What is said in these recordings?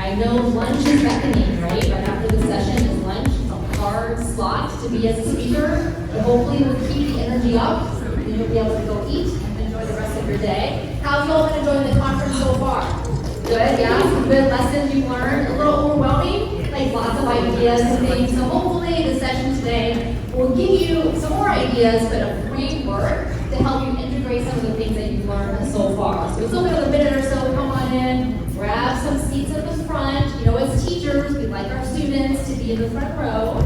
I know lunch is beckoning, right? Right after the session is lunch. It's a hard slot to be as a speaker, but hopefully we'll keep the energy up, and you'll be able to go eat and enjoy the rest of your day. How's you all been enjoying the conference so far? Good, yeah, some good lessons you've learned. A little overwhelming, like lots of ideas and things. So hopefully the session today will give you some more ideas, but a framework to help you integrate some of the things that you've learned so far. So we still have a minute or so. Come on in, grab some seats at the front. You know, as teachers, we like our students to be in the front row.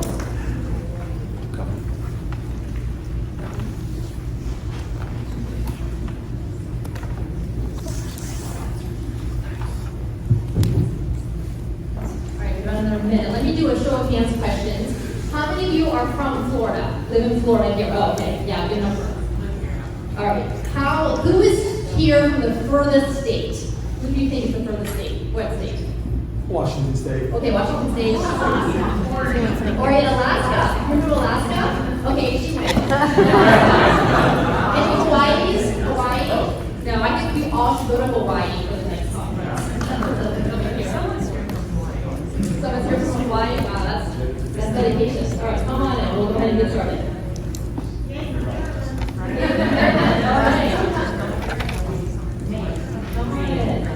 Another minute. Let me do a show of hands questions. How many of you are from Florida? Live in Florida here? Oh, okay. Yeah, good number. All right. Who is here from the furthest state? Who do you think is the furthest state? What state? Washington State. Okay, Washington State. Or in Alaska. Who's from Alaska? Okay, she went. Any Hawaii's? Hawaii? No, I think we all should go to Hawaii for the next conference. Someone's here from Hawaii? Wow, that's dedication. All right, come on in. We'll go ahead and get started. All right. Come on in.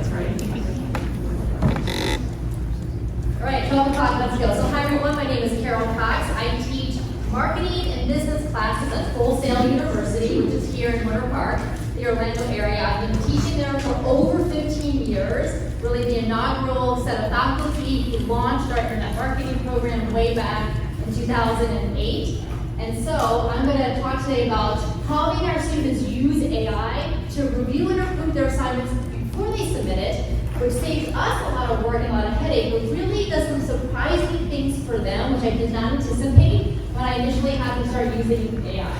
All right, 12 o'clock, let's go. So hi everyone, my name is Carol Cox. I teach marketing and business classes at Full Sail University, which is here in Winter Park, the Orlando area. I've been teaching there for over 15 years. Really the inaugural set of faculty who launched our internet marketing program way back in 2008. And so I'm going to talk today about helping our students use AI to review and approve their assignments before they submit it, which saves us a lot of work and a lot of headache, but really does some surprising things for them, which I did not anticipate when I initially had them start using AI.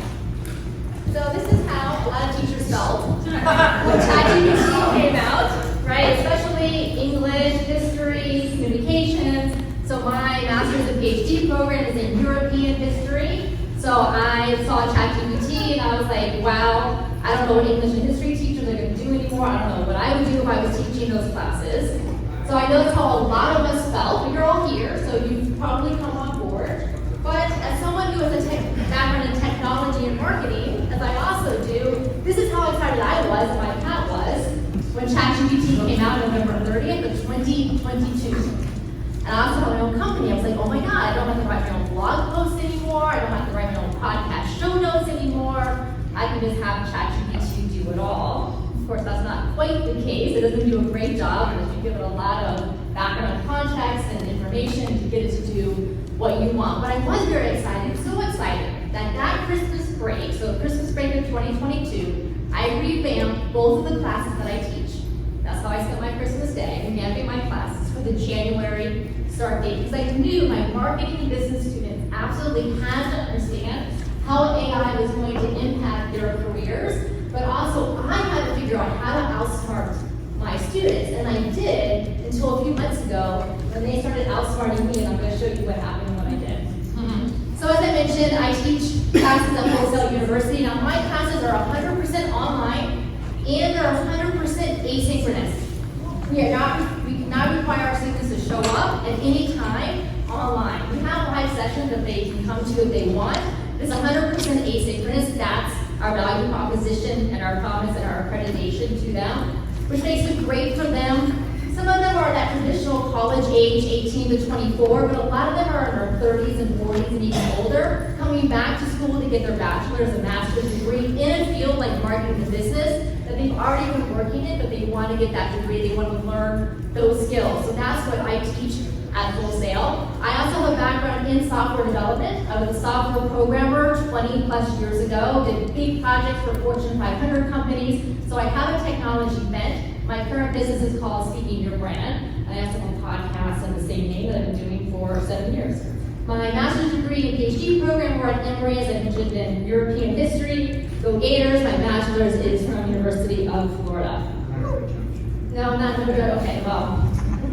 So this is how a lot of teachers felt when ChatGPT came out, right? Especially English, history, communications. So my master's and PhD program is in European history. So I saw ChatGPT and I was like, wow, I don't know what English and history teachers are going to do anymore. I don't know what I would do if I was teaching those classes. So I know that's how a lot of us felt, but you're all here, so you've probably come on board. But as someone who has a background in technology and marketing, as I also do, this is how excited I was, and my cat was, when ChatGPT came out November 30th of 2022. And I also had my own company. I was like, oh my God, I don't have to write my own blog posts anymore. I don't have to write my own podcast show notes anymore. I can just have ChatGPT do it all. Of course, that's not quite the case. It doesn't do a great job because you give it a lot of background context and information to get it to do what you want. But I was very excited, so excited, that Christmas break, so Christmas break of 2022, I revamped both of the classes that I teach. That's how I spent my Christmas day, revamping my classes for the January start date, because I knew my marketing and business students absolutely had to understand how AI was going to impact their careers, but also I had to figure out how to outsmart my students, and I did until a few months ago when they started outsmarting me, and I'm going to show you what happened when I did. So as I mentioned, I teach classes at Full Sail University. Now my classes are 100% online and they're 100% asynchronous. We now require our students to show up at any time online. We have live sessions that they can come to if they want. It's 100% asynchronous. That's our value proposition and our promise and our accreditation to them, which makes it great for them. Some of them are that traditional college age, 18 to 24, but a lot of them are in their 30s and 40s and even older, coming back to school to get their bachelor's and master's degree in a field like marketing and business that they've already been working in, but they want to get that degree, they want to learn those skills. So that's what I teach at Full Sail. I also have a background in software development. I was a software programmer 20 plus years ago, did big projects for Fortune 500 companies, so I have a technology bent. My current business is called Speaking Your Brand, and I also have a podcast of the same name that I've been doing for 7 years. My master's degree and PhD program were at Emory, as I mentioned, in European history. Go Gators. My bachelor's is from University of Florida. No, not good. Okay, well.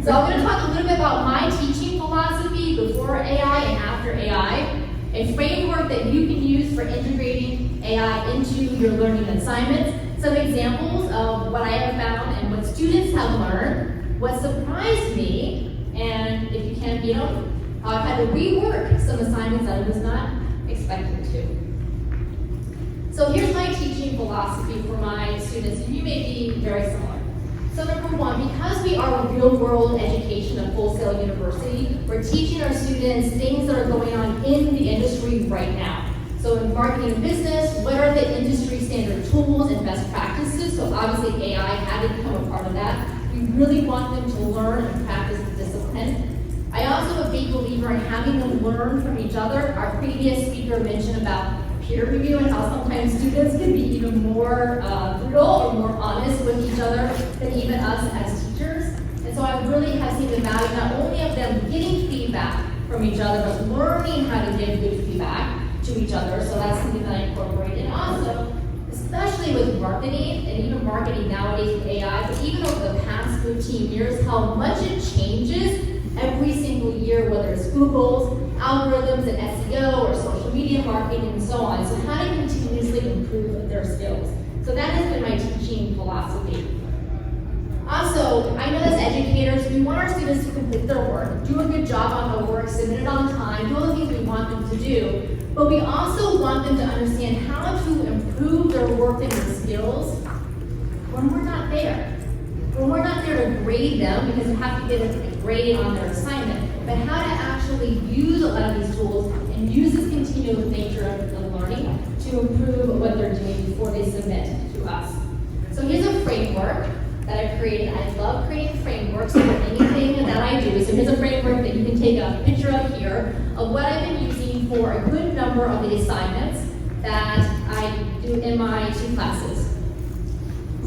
So I'm going to talk a little bit about my teaching philosophy before AI and after AI, a framework that you can use for integrating AI into your learning assignments, some examples of what I have found and what students have learned. What surprised me And if you can't beat them, I've had to rework some assignments that I was not expecting to. So here's my teaching philosophy for my students, and you may be very similar. So number one, because we are a real-world education at Full Sail University, we're teaching our students things that are going on in the industry right now. So in marketing and business, what are the industry standard tools and best practices? So obviously AI had to become a part of that. We really want them to learn and practice the discipline. I also am a big believer in having them learn from each other. Our previous speaker mentioned about peer review and how sometimes students can be even more brutal or more honest with each other than even us as teachers. And so I really have seen the value not only of them getting feedback from each other, but learning how to give good feedback to each other. So that's something that I incorporate. And also, especially with marketing, and even marketing nowadays with AI, but even over the past 15 years, how much it changes every single year, whether it's Google's algorithms and SEO or social media marketing and so on. So how to continuously improve their skills. So that has been my teaching philosophy. Also, I know as educators, we want our students to complete their work, do a good job on the work, submit it on time, do all the things we want them to do, but we also want them to understand how to improve their work and their skills when we're not there. When we're not there to grade them, because we have to get a grade on their assignment, but how to actually use a lot of these tools and use this continual nature of learning to improve what they're doing before they submit to us. So here's a framework that I've created. I love creating frameworks for anything that I do. So here's a framework that you can take a picture of here of what I've been using for a good number of the assignments that I do in my 2 classes.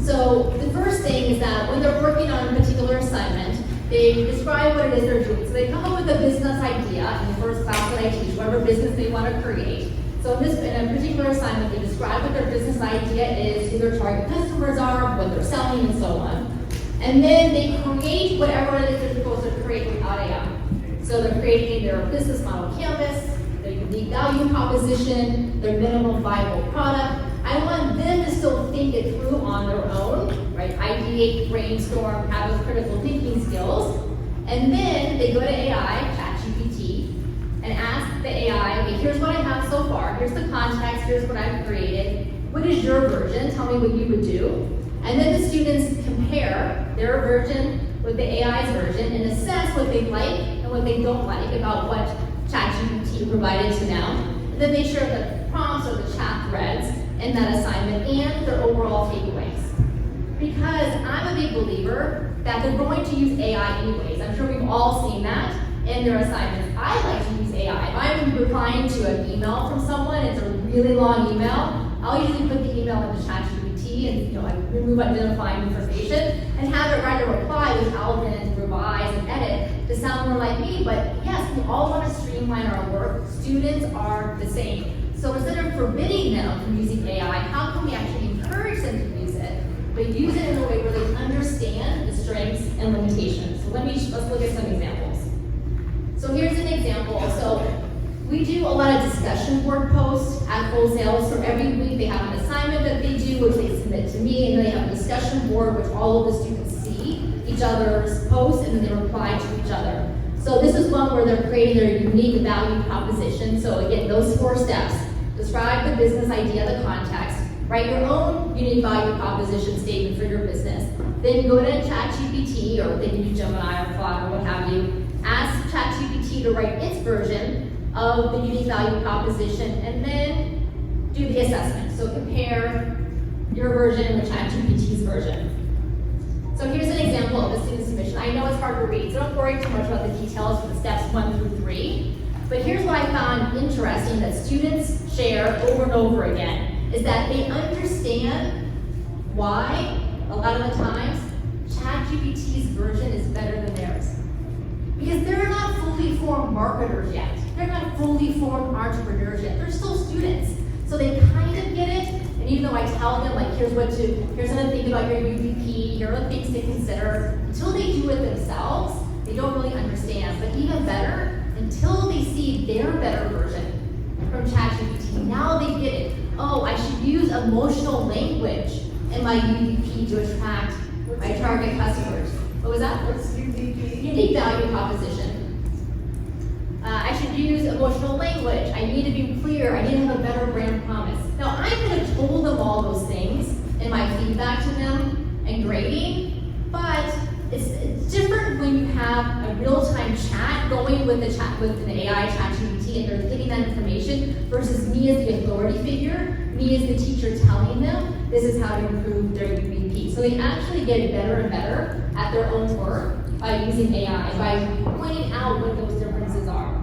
So the first thing is that when they're working on a particular assignment, they describe what it is they're doing. So they come up with a business idea in the first class that I teach, whatever business they want to create. So in a particular assignment, they describe what their business idea is, who their target customers are, what they're selling, and so on. And then they create whatever it is they're supposed to create without AI. So they're creating their business model canvas, their unique value proposition, their minimum viable product. I want them to still think it through on their own, right? Ideate, brainstorm, have those critical thinking skills. And then they go to AI, ChatGPT, and ask the AI, okay, here's what I have so far, here's the context, here's what I've created. What is your version? Tell me what you would do. And then the students compare their version with the AI's version and assess what they like and what they don't like about what ChatGPT provided to them. And then they share the prompts or the chat threads in that assignment and their overall takeaways. Because I'm a big believer that they're going to use AI anyways. I'm sure we've all seen that in their assignments. I like to use AI. If I'm replying to an email from someone, it's a really long email, I'll usually put the email into ChatGPT and like remove identifying information and have it write a reply which I'll then revise and edit to sound more like me. But yes, we all want to streamline our work. Students are the same. So instead of forbidding them from using AI, how can we actually encourage them to use it, but use it in a way where they understand the strengths and limitations? So let's look at some examples. So here's an example. So we do a lot of discussion board posts at Full Sail. So every week they have an assignment that they do, which they submit to me, and then they have a discussion board which all of the students see each other's posts, and then they reply to each other. So this is one where they're creating their unique value proposition. So again, those 4 steps. Describe the business idea, the context. Write your own unique value proposition statement for your business. Then go to ChatGPT, or they can use Gemini or Claude or what have you. Ask ChatGPT to write its version of the unique value proposition, and then do the assessment. So compare your version with ChatGPT's version. So here's an example of the student submission. I know it's hard to read, so don't worry too much about the details for the steps 1 through 3. But here's what I found interesting that students share over and over again, is that they understand why, a lot of the times, ChatGPT's version is better than theirs. Because they're not fully formed marketers yet. They're not fully formed entrepreneurs yet. They're still students. So they kind of get it, and even though I tell them, like, here's how to think about your UVP, here are the things to consider, until they do it themselves, they don't really understand. But even better, until they see their better version from ChatGPT, now they get it. Oh, I should use emotional language in my UVP to attract my target customers. What was that? What's UVP? Unique value proposition. I should use emotional language. I need to be clear. I need to have a better brand promise. Now, I could have told them all those things in my feedback to them and grading, but it's different when you have a real-time chat going with an AI ChatGPT and they're getting that information versus me as the authority figure, me as the teacher telling them this is how to improve their UVP. So they actually get better and better at their own work by using AI, by pointing out what those differences are.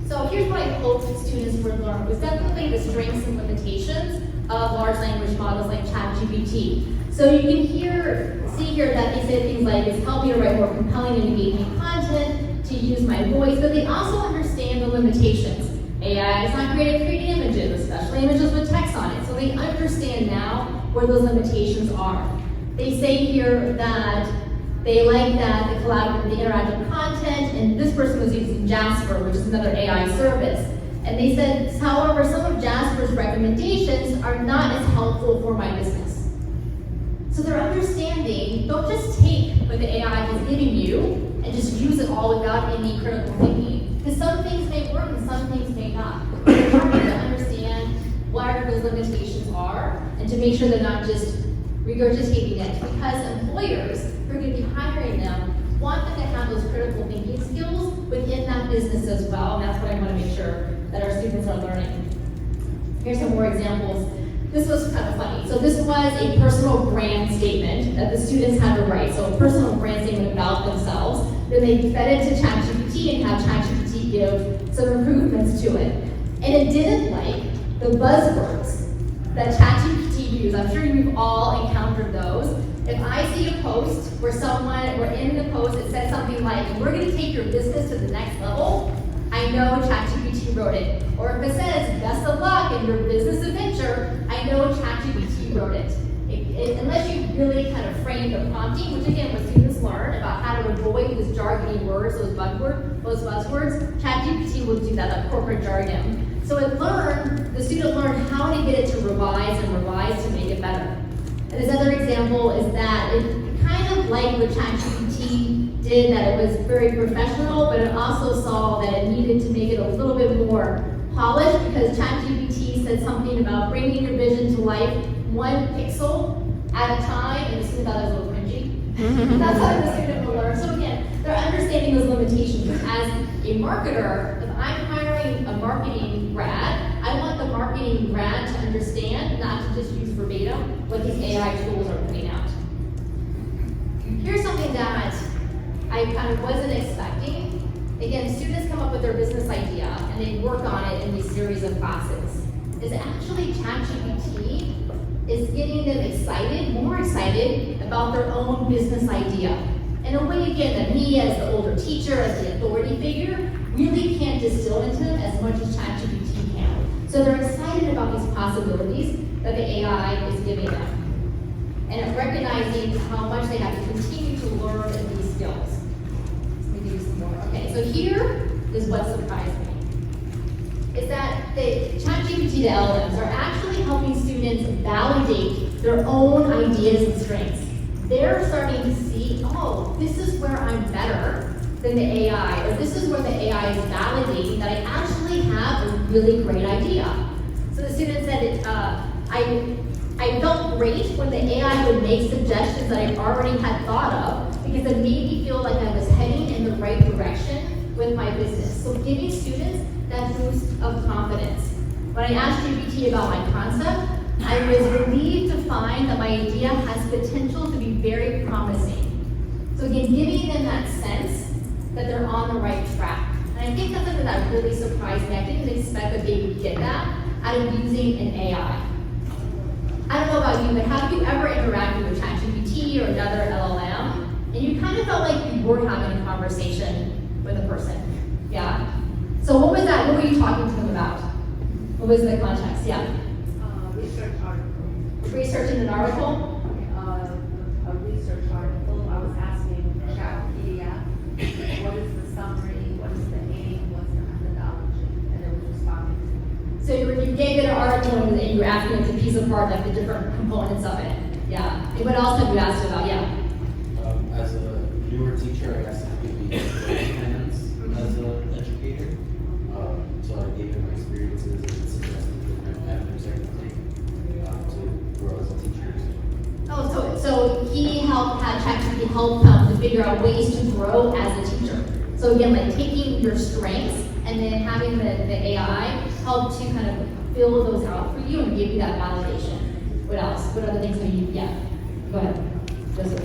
So here's what I hope that students would learn, was definitely the strengths and limitations of large language models like ChatGPT. So you can see here that they say things like, it's helped me to write more compelling and engaging content, to use my voice, but they also understand the limitations. AI is not great at creating images, especially images with text on it. So they understand now where those limitations are. They say here that they like that the collaborative, the interactive content, and this person was using Jasper, which is another AI service. And they said, however, some of Jasper's recommendations are not as helpful for my business. So they're understanding, don't just take what the AI is giving you and just use it all without any critical thinking. Because some things may work and some things may not. It's important to understand what those limitations are and to make sure they're not just regurgitating it. Because employers who are going to be hiring them want them to have those critical thinking skills within that business as well. And that's what I want to make sure that our students are learning. Here's some more examples. This was kind of funny. So this was a personal brand statement that the students had to write. So a personal brand statement about themselves. Then they fed it to ChatGPT and have ChatGPT give some improvements to it. And it didn't like the buzzwords that ChatGPT used. I'm sure you've all encountered those. If I see a post where in the post it says something like, we're going to take your business to the next level, I know ChatGPT wrote it. Or if it says, best of luck in your business adventure, I know ChatGPT wrote it. Unless you really kind of frame the prompting, which again, when students learn about how to avoid those jargony words, those buzzwords, ChatGPT will do that, like corporate jargon. So the student learned how to get it to revise to make it better. And this other example is that it kind of like what ChatGPT did, that it was very professional, but it also saw that it needed to make it a little bit more polished because ChatGPT said something about bringing your vision to life one pixel at a time, and the student thought that was a little cringy. That's how the student will learn. So again, they're understanding those limitations. As a marketer, if I'm hiring a marketing grad, I want the marketing grad to understand, not to just use verbatim, what these AI tools are putting out. Here's something that I kind of wasn't expecting. Again, students come up with their business idea and they work on it in these series of classes. Is actually ChatGPT is getting them excited, more excited about their own business idea. In a way, again, that me as the older teacher, as the authority figure, really can't distill into them as much as ChatGPT can. So they're excited about these possibilities that the AI is giving them. And recognizing how much they have to continue to learn in these skills. Let me do some more. Okay, so here is what surprised me. Is that the ChatGPT, the LLMs, are actually helping students validate their own ideas and strengths. They're starting to see, oh, this is where I'm better than the AI, or this is where the AI is validating that I actually have a really great idea. So the student said, I felt great when the AI would make suggestions that I already had thought of because it made me feel like I was heading in the right direction with my business. So giving students that boost of confidence. When I asked GPT about my concept, I was relieved to find that my idea has potential to be very promising. So again, giving them that sense that they're on the right track. And I think that's something that really surprised me. I didn't expect that they would get that out of using an AI. I don't know about you, but have you ever interacted with ChatGPT or another LLM, and you kind of felt like you were having a conversation with a person? Yeah? So what was that? What were you talking to them about? What was the context? Yeah? Research article. Researching an article? A research article. I was asking ChatGPT, what is the summary, what is the aim, what's the methodology, and it was responding to. So you gave it an article and you were asking it to piece apart like the different components of it. Yeah. And what else have you asked about? Yeah. newer teacher, I asked him to give me independence as an educator. So I gave him my experiences and suggested different avenues I can take to grow as a teacher. Oh, so he had ChatGPT help to figure out ways to grow as a teacher. So again, like taking your strengths and then having the AI help to kind of fill those out for you and give you that validation. What else? What other things have you, yeah, go ahead. Joseph.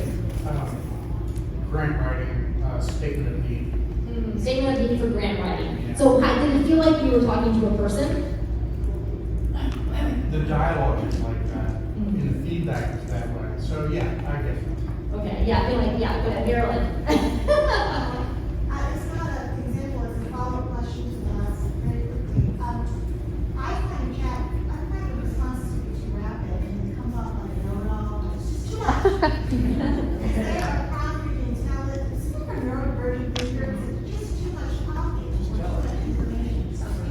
Grant writing, statement of need. Statement of need for grant writing. So did it feel like you were talking to a person? The dialogue is like that, and the feedback is that way. So yeah, I guess. Okay, yeah, I feel like, yeah, go ahead, Marilyn. It's not an example, it's a follow-up question to the last very quickly. I find the responses to be too rapid and it comes off like a know-it-all, it's just too much. Is there a prompt you can tell it, it's like a neurodivergent thinker, it's just too much talking, too much information.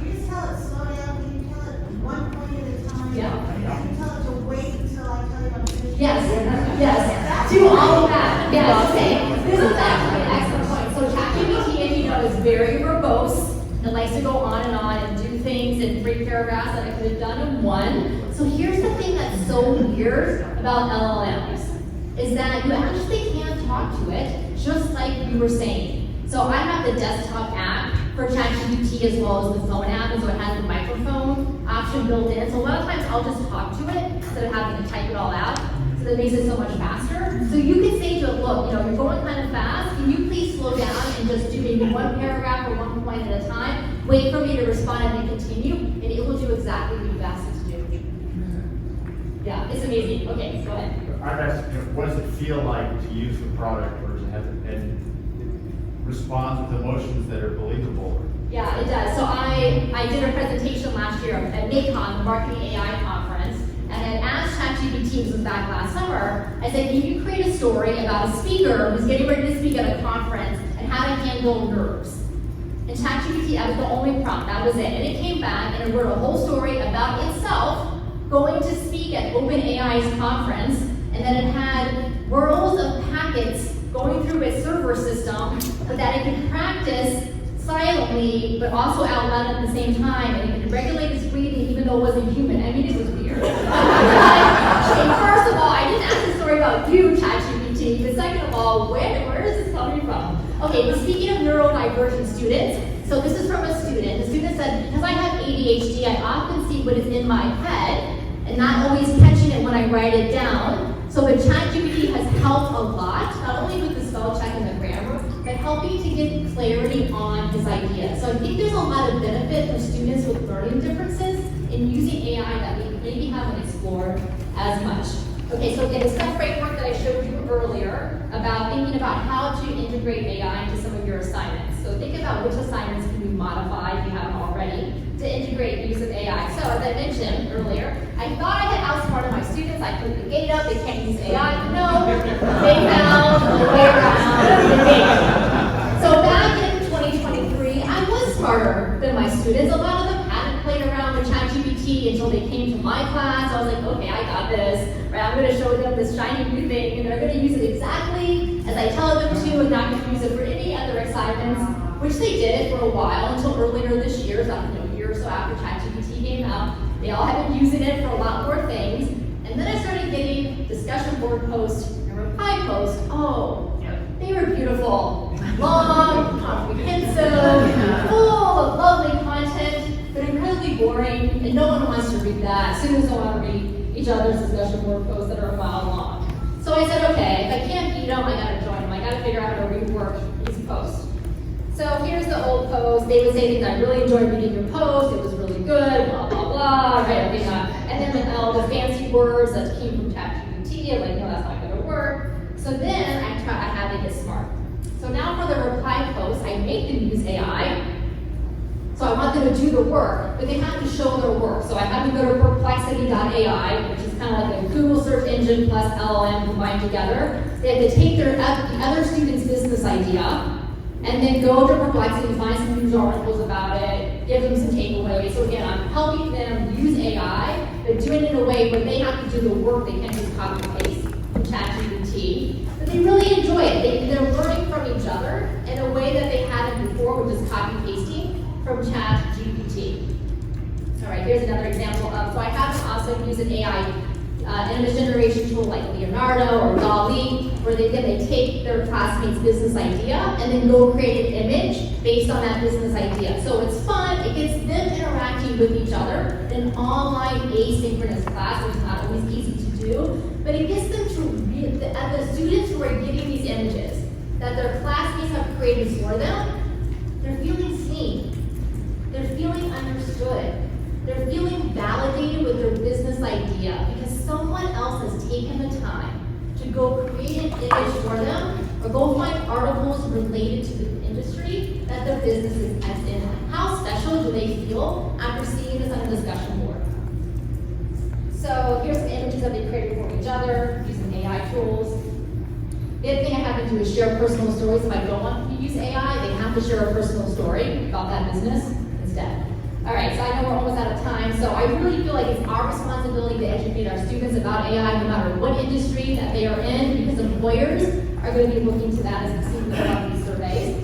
You just tell it, slow down, you can tell it one point at a time. Yeah. You can tell it to wait until I tell you I'm finished. Yes, do all of that. Yes, okay. This is actually an excellent point. So ChatGPT, as you know, is very verbose. It likes to go on and do things in 3 paragraphs that I could have done in 1. So here's the thing that's so weird about LLMs, is that you actually can talk to it, just like you were saying. So I have the desktop app for ChatGPT as well as the phone app, and so it has the microphone option built in. So a lot of times I'll just talk to it instead of having to type it all out. So that makes it so much faster. So you can say to it, look, you're going kind of fast. Can you please slow down and just do maybe 1 paragraph or 1 point at a time? Wait for me to respond and then continue, and it will do exactly what you've asked it to do. Yeah, it's amazing. Okay, go ahead. I've asked, what does it feel like to use the product or to have it, and it responds with emotions that are believable? Yeah, it does. So I did a presentation last year at MACON, the Marketing AI Conference, and I asked ChatGPT, this was back last summer, I said, can you create a story about a speaker who's getting ready to speak at a conference and how to handle nerves? And ChatGPT, that was the only prompt, that was it. And it came back and it wrote a whole story about itself going to speak at OpenAI's conference, and then it had rows of packets going through its server system, but that it could practice silently, but also out loud at the same time, and it could regulate its breathing even though it wasn't human. I mean, it was weird. And first of all, I didn't ask the story about you, ChatGPT, but second of all, where is this coming from? Okay, but speaking of neurodivergent students, so this is from a student. The student said, because I have ADHD, I often see what is in my head, and not always catching it when I write it down. So the ChatGPT has helped a lot, not only with the spell check and the grammar, but helping to get clarity on his ideas. So I think there's a lot of benefit for students with learning differences in using AI that we maybe haven't explored as much. Okay, so again, it's that framework that I showed you earlier about thinking about how to integrate AI into some of your assignments. So think about which assignments can you modify if you haven't already to integrate the use of AI. So as I mentioned earlier, I thought I had outsmarted my students. I put the gate up, they can't use AI. No, they found a way around the gate. So back in 2023, I was smarter than my students. A lot of them hadn't played around with ChatGPT until they came to my class. I was like, okay, I got this. Right, I'm going to show them this shiny new thing, and they're going to use it exactly as I tell them to, and not going to use it for any other assignments, which they did for a while until earlier this year, so a year or so after ChatGPT came out. They all have been using it for a lot more things, and then I started getting discussion board posts and reply posts. Oh, they were beautiful, long, comprehensive, full of lovely content, but incredibly boring, and no one wants to read that. Students don't want to read each other's discussion board posts that are a mile long. So I said, okay, if I can't beat them, I gotta join them. I gotta figure out how to rework these posts. So here's the old post. They would say things, I really enjoyed reading your post, it was really good, blah, blah, blah, right? And then like, all the fancy words that came from ChatGPT, I'm like, no, that's not gonna work. So then I had to get smart. So now for the reply posts, I make them use AI. So I want them to do the work, but they have to show their work. So I have to go to perplexity.ai, which is kind of like a Google search engine plus LLM combined together. They have to take the other student's business idea and then go to Perplexity, find some news articles about it, give them some takeaways. So again, I'm helping them use AI, but doing it in a way where they have to do the work. They can't just copy and paste from ChatGPT. But they really enjoy it. They're learning from All right, here's another example of, so I have them also use an AI image generation tool like Leonardo or DALL-E, where they take their classmate's business idea and then go create an image based on that business idea. So it's fun, it gets them interacting with each other in an online asynchronous class, which is not always easy to do, but it gets them to read, the students who are getting these images that their classmates have created for them, they're feeling seen, they're feeling understood, they're feeling validated with their business idea because someone else has taken the time to go create an image for them or go find articles related to the industry that their business is in. How special do they feel after seeing this on a discussion board? So here's some images that they created for each other using AI tools. The other thing I have them do is share personal stories. If I don't want to use AI, they have to share a personal story about that business instead. All right, so I know we're almost out of time, so I really feel like it's our responsibility to educate our students about AI no matter what industry that they are in, because employers are going to be looking to that as we see about these surveys.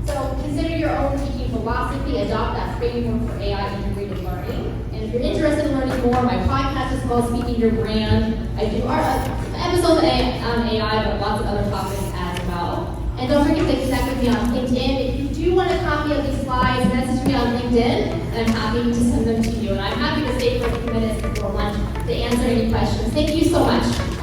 So consider your own teaching philosophy, adopt that framework for AI integrated learning. And if you're interested in learning more, my podcast is called Speaking Your Brand. I do episodes on AI, but lots of other topics as well. And don't forget to connect with me on LinkedIn. If you do want a copy of these slides, message me on LinkedIn, and I'm happy to send them to you. And I'm happy to stay for a few minutes before lunch to answer any questions. Thank you so much.